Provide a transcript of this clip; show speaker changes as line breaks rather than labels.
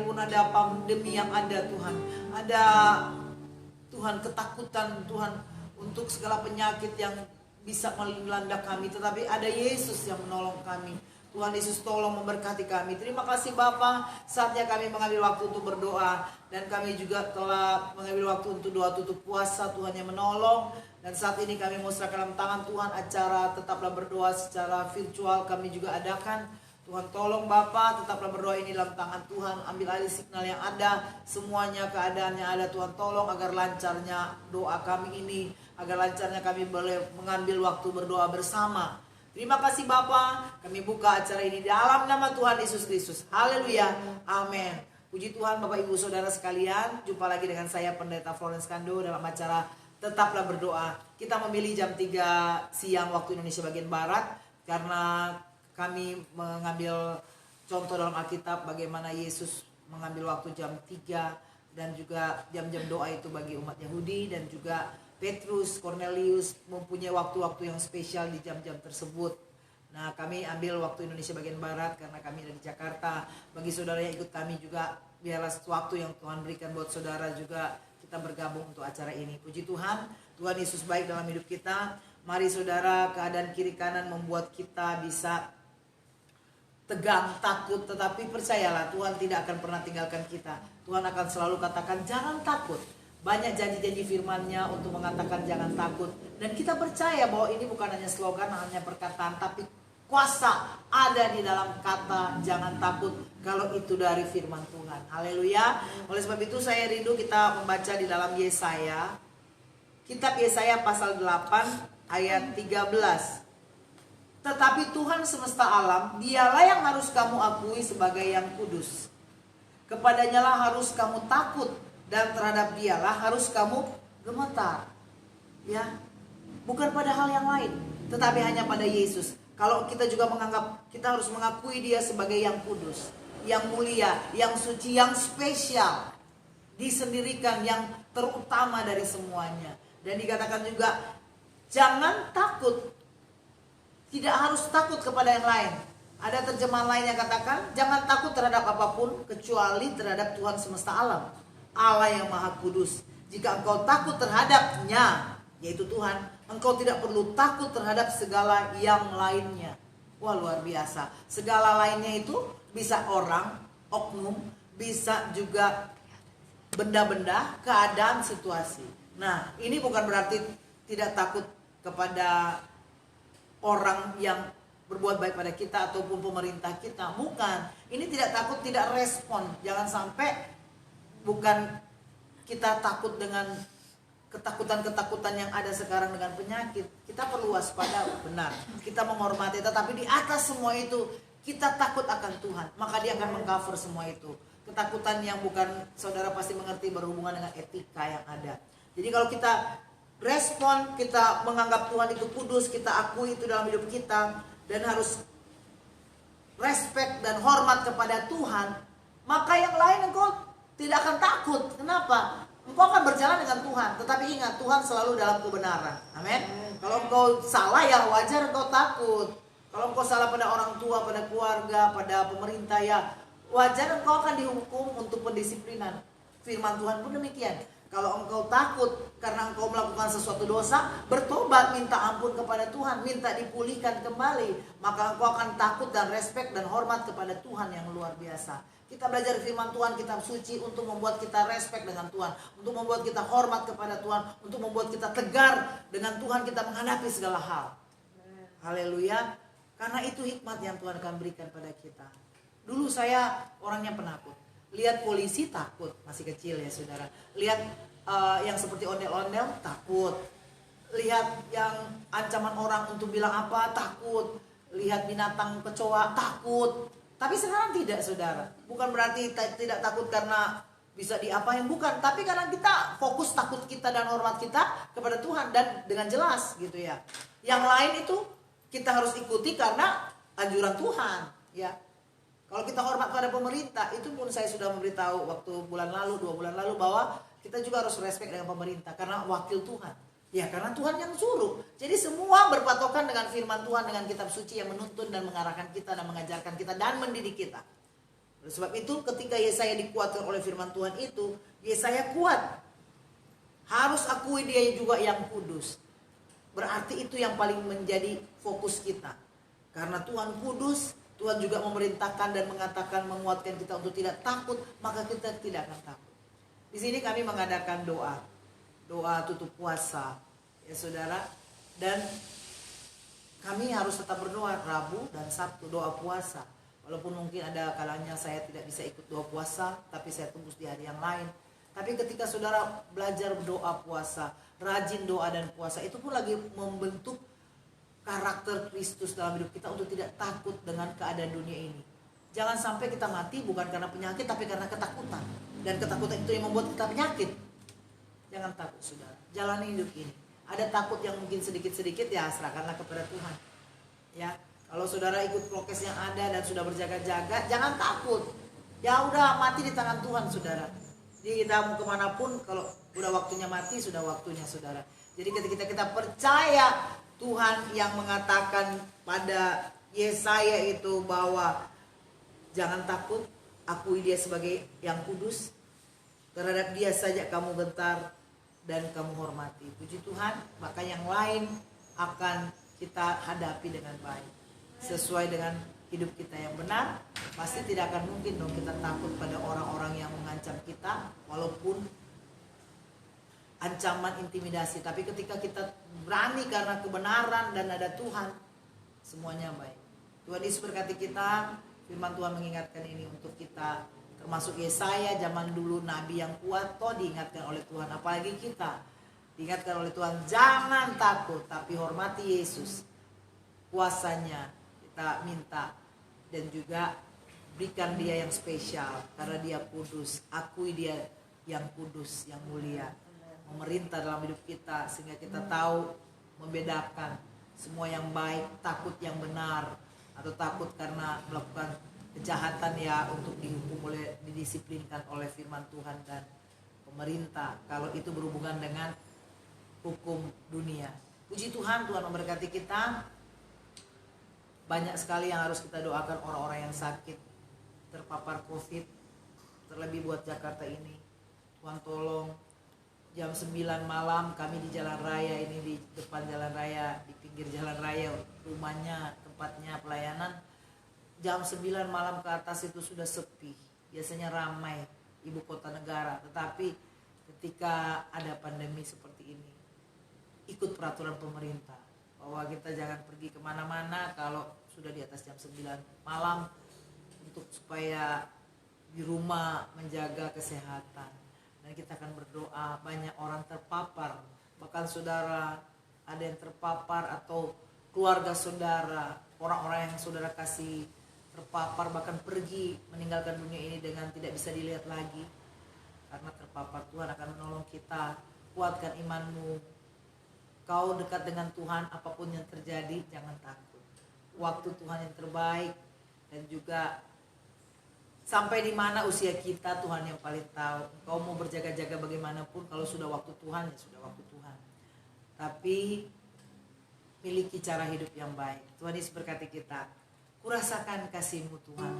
Pun ada pandemi yang ada Tuhan, ada Tuhan ketakutan Tuhan untuk segala penyakit yang bisa melanda kami, tetapi ada Yesus yang menolong kami. Tuhan Yesus tolong memberkati kami. Terima kasih Bapa, saatnya kami mengambil waktu untuk berdoa, dan kami juga telah mengambil waktu untuk doa tutup puasa. Tuhan yang menolong, dan saat ini kami mau serahkan dalam tangan Tuhan acara Tetaplah Berdoa secara virtual kami juga adakan. Tuhan tolong Bapa, tetaplah berdoa ini dalam tangan Tuhan. Ambil alih signal yang ada, semuanya keadaan yang ada. Tuhan tolong agar lancarnya doa kami ini, agar lancarnya kami boleh mengambil waktu berdoa bersama. Terima kasih Bapa, kami buka acara ini dalam nama Tuhan Yesus Kristus. Haleluya, amin. Puji Tuhan Bapak Ibu Saudara sekalian, jumpa lagi dengan saya Pendeta Florence Kando dalam acara Tetaplah Berdoa. Kita memilih jam 3 siang waktu Indonesia bagian Barat, karena kami mengambil contoh dalam Alkitab bagaimana Yesus mengambil waktu jam 3, dan juga jam-jam doa itu bagi umat Yahudi, dan juga Petrus, Cornelius mempunyai waktu-waktu yang spesial di jam-jam tersebut. Nah, kami ambil waktu Indonesia bagian Barat karena kami ada di Jakarta. Bagi saudara yang ikut kami juga, biarlah waktu yang Tuhan berikan buat saudara juga kita bergabung untuk acara ini. Puji Tuhan, Tuhan Yesus baik dalam hidup kita. Mari saudara, keadaan kiri kanan membuat kita bisa tegang, takut, tetapi percayalah Tuhan tidak akan pernah tinggalkan kita. Tuhan akan selalu katakan jangan takut. Banyak janji-janji firman-Nya untuk mengatakan jangan takut. Dan kita percaya bahwa ini bukan hanya slogan, hanya perkataan, tapi kuasa ada di dalam kata jangan takut kalau itu dari firman Tuhan. Haleluya. Oleh sebab itu saya rindu kita membaca di dalam Yesaya. Kitab Yesaya pasal 8 ayat 13. Tetapi Tuhan semesta alam, dialah yang harus kamu akui sebagai yang kudus. Kepadanya lah harus kamu takut, dan terhadap dialah harus kamu gemetar. Ya, bukan pada hal yang lain, tetapi hanya pada Yesus. Kalau kita juga menganggap, kita harus mengakui dia sebagai yang kudus, yang mulia, yang suci, yang spesial, disendirikan, yang terutama dari semuanya. Dan dikatakan juga, jangan takut. Tidak harus takut kepada yang lain. Ada terjemahan lain yang katakan, jangan takut terhadap apapun kecuali terhadap Tuhan semesta alam, Allah yang maha kudus. Jika engkau takut terhadapnya, yaitu Tuhan, engkau tidak perlu takut terhadap segala yang lainnya. Wah, luar biasa. Segala lainnya itu bisa orang, oknum, bisa juga benda-benda, keadaan, situasi. Nah, ini bukan berarti tidak takut kepada orang yang berbuat baik pada kita ataupun pemerintah kita. Bukan. Ini tidak takut, tidak respon. Jangan sampai bukan kita takut dengan ketakutan-ketakutan yang ada sekarang dengan penyakit. Kita perlu waspada, benar. Kita menghormati, tetapi di atas semua itu kita takut akan Tuhan. Maka dia akan mengcover semua itu. Ketakutan yang bukan, saudara pasti mengerti, berhubungan dengan etika yang ada. Jadi kalau kita respon, kita menganggap Tuhan itu kudus, kita akui itu dalam hidup kita, dan harus respect dan hormat kepada Tuhan, maka yang lain engkau tidak akan takut. Kenapa? Engkau akan berjalan dengan Tuhan. Tetapi ingat, Tuhan selalu dalam kebenaran. Amin. Kalau engkau salah, ya wajar engkau takut. Kalau engkau salah pada orang tua, pada keluarga, pada pemerintah, ya wajar engkau akan dihukum untuk pendisiplinan. Firman Tuhan pun demikian. Kalau engkau takut karena engkau melakukan sesuatu dosa, bertobat, minta ampun kepada Tuhan, minta dipulihkan kembali, maka engkau akan takut dan respect dan hormat kepada Tuhan yang luar biasa. Kita belajar firman Tuhan, kitab suci, untuk membuat kita respect dengan Tuhan, untuk membuat kita hormat kepada Tuhan, untuk membuat kita tegar dengan Tuhan, kita menghadapi segala hal. Haleluya. Karena itu hikmat yang Tuhan akan berikan pada kita. Dulu saya orangnya penakut. Lihat polisi takut, masih kecil ya saudara. Lihat yang seperti ondel-ondel takut. Lihat yang ancaman orang untuk bilang apa takut. Lihat binatang kecoa takut. Tapi sekarang tidak saudara. Bukan berarti tidak takut karena bisa diapain, bukan. Tapi karena kita fokus takut kita dan hormat kita kepada Tuhan, dan dengan jelas gitu ya. Yang lain itu kita harus ikuti karena anjuran Tuhan ya. Kalau kita hormat pada pemerintah, itu pun saya sudah memberitahu waktu bulan lalu, 2 bulan lalu, bahwa kita juga harus respect dengan pemerintah karena wakil Tuhan. Ya, karena Tuhan yang suruh. Jadi semua berpatokan dengan firman Tuhan, dengan kitab suci yang menuntun dan mengarahkan kita dan mengajarkan kita dan mendidik kita. Oleh sebab itu ketika Yesaya dikuatkan oleh firman Tuhan itu, Yesaya kuat. Harus akui dia juga yang kudus. Berarti itu yang paling menjadi fokus kita. Karena Tuhan kudus, Tuhan juga memerintahkan dan mengatakan, menguatkan kita untuk tidak takut, maka kita tidak akan takut. Di sini kami mengadakan doa tutup puasa, ya saudara. Dan kami harus tetap berdoa Rabu dan Sabtu doa puasa. Walaupun mungkin ada kalanya saya tidak bisa ikut doa puasa, tapi saya tembus di hari yang lain. Tapi ketika saudara belajar berdoa puasa, rajin doa dan puasa, itu pun lagi membentuk karakter Kristus dalam hidup kita untuk tidak takut dengan keadaan dunia ini. Jangan sampai kita mati bukan karena penyakit, tapi karena ketakutan. Dan ketakutan itu yang membuat kita penyakit. Jangan takut saudara, jalani hidup ini. Ada takut yang mungkin sedikit-sedikit, ya serahkanlah kepada Tuhan. Ya, kalau saudara ikut prokes yang ada dan sudah berjaga-jaga, jangan takut. Ya udah, mati di tangan Tuhan saudara. Jadi kita mau kemanapun, kalau udah waktunya mati, sudah waktunya saudara. Jadi ketika kita percaya Tuhan yang mengatakan pada Yesaya itu bahwa jangan takut, akui dia sebagai yang kudus, terhadap dia saja kamu gentar dan kamu hormati. Puji Tuhan, maka yang lain akan kita hadapi dengan baik. Sesuai dengan hidup kita yang benar, pasti tidak akan mungkin dong kita takut pada orang-orang yang mengancam kita, walaupun ancaman intimidasi. Tapi ketika kita berani karena kebenaran dan ada Tuhan, semuanya baik. Tuhan Yesus berkati kita. Firman Tuhan mengingatkan ini untuk kita. Termasuk Yesaya zaman dulu, nabi yang kuat, toh diingatkan oleh Tuhan. Apalagi kita diingatkan oleh Tuhan, jangan takut, tapi hormati Yesus. Kuasanya kita minta, dan juga berikan dia yang spesial, karena dia kudus. Akui dia yang kudus, yang mulia, memerintah dalam hidup kita, sehingga kita tahu membedakan semua yang baik, takut yang benar, atau takut karena melakukan kejahatan, ya untuk dihukum oleh, didisiplinkan oleh firman Tuhan dan pemerintah, kalau itu berhubungan dengan hukum dunia. Puji Tuhan, Tuhan memberkati kita. Banyak sekali yang harus kita doakan, orang-orang yang sakit, terpapar COVID, terlebih buat Jakarta ini. Tuhan tolong. Jam 9 malam kami di jalan raya ini, di depan jalan raya, di pinggir jalan raya rumahnya, tempatnya pelayanan. Jam 9 malam ke atas itu sudah sepi. Biasanya ramai ibu kota negara, tetapi ketika ada pandemi seperti ini, ikut peraturan pemerintah bahwa kita jangan pergi kemana-mana kalau sudah di atas jam 9 malam, untuk supaya di rumah menjaga kesehatan. Dan kita akan berdoa. Banyak orang terpapar, bahkan saudara ada yang terpapar, atau keluarga saudara, orang-orang yang saudara kasih terpapar, bahkan pergi meninggalkan dunia ini dengan tidak bisa dilihat lagi karena terpapar. Tuhan akan menolong kita. Kuatkan imanmu. Kau dekat dengan Tuhan, apapun yang terjadi jangan takut. Waktu Tuhan yang terbaik, dan juga sampai di mana usia kita Tuhan yang paling tahu. Kau mau berjaga-jaga bagaimanapun, kalau sudah waktu Tuhan, ya sudah waktu Tuhan. Tapi miliki cara hidup yang baik. Tuhan Yesus berkati kita. Kurasakan kasih-Mu Tuhan.